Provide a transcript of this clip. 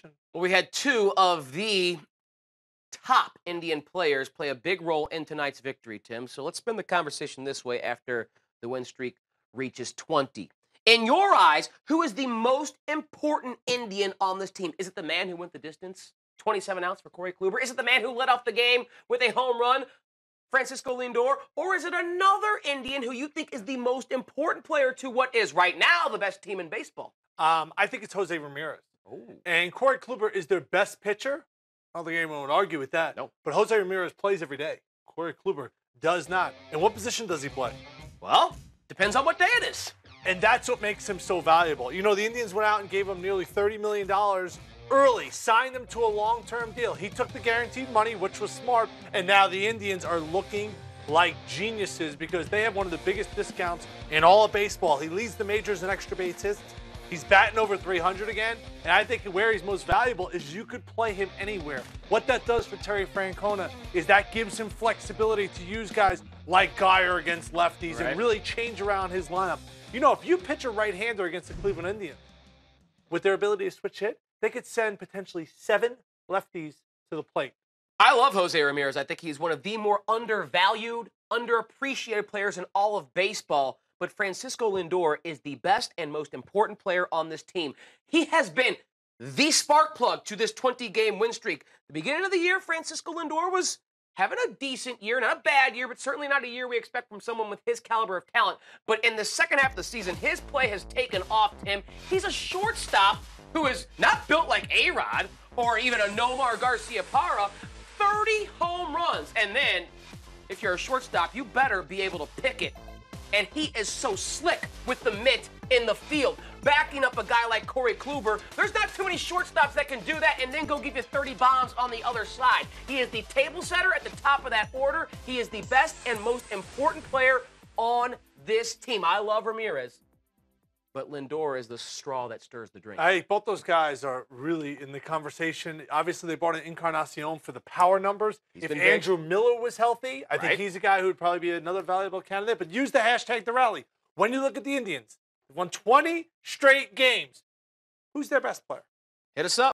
option. Well, we had two of the top Indian players play a big role in tonight's victory, Tim. So let's spin the conversation this way after the win streak reaches 20. In your eyes, who is the most important Indian on this team? Is it the man who went the distance? 27 outs for Corey Kluber? Is it the man who led off the game with a home run, Francisco Lindor? Or is it another Indian who you think is the most important player to what is right now the best team in baseball? I think it's Jose Ramirez. Oh. And Corey Kluber is their best pitcher. I don't think anyone would argue with that. Nope. But Jose Ramirez plays every day. Corey Kluber does not. And what position does he play? Well, depends on what day it is. And that's what makes him so valuable. You know, the Indians went out and gave him nearly $30 million early, signed him to a long-term deal. He took the guaranteed money, which was smart, and now the Indians are looking like geniuses because they have one of the biggest discounts in all of baseball. He leads the majors in extra base hits. He's batting over 300 again, and I think where he's most valuable is you could play him anywhere. What that does for Terry Francona is that gives him flexibility to use guys like Geyer against lefties and really change around his lineup. You know, if you pitch a right-hander against the Cleveland Indians, with their ability to switch hit, they could send potentially 7 lefties to the plate. I love Jose Ramirez. I think he's one of the more undervalued, underappreciated players in all of baseball. But Francisco Lindor is the best and most important player on this team. He has been the spark plug to this 20-game win streak. The beginning of the year, Francisco Lindor was having a decent year, not a bad year, but certainly not a year we expect from someone with his caliber of talent. But in the second half of the season, his play has taken off, Tim. He's a shortstop who is not built like A-Rod or even a Nomar Garcia-Parra. 30 home runs. And then, if you're a shortstop, you better be able to pick it. And he is so slick with the mitt in the field. Backing up a guy like Corey Kluber, there's not too many shortstops that can do that and then go give you 30 bombs on the other side. He is the table setter at the top of that order. He is the best and most important player on this team. I love Ramirez, but Lindor is the straw that stirs the drink. Both those guys are really in the conversation. Obviously, they brought in Encarnacion for the power numbers. If Andrew Miller was healthy, I think he's a guy who would probably be another valuable candidate. But use the hashtag The Rally. When you look at the Indians, they've won 20 straight games. Who's their best player? Hit us up.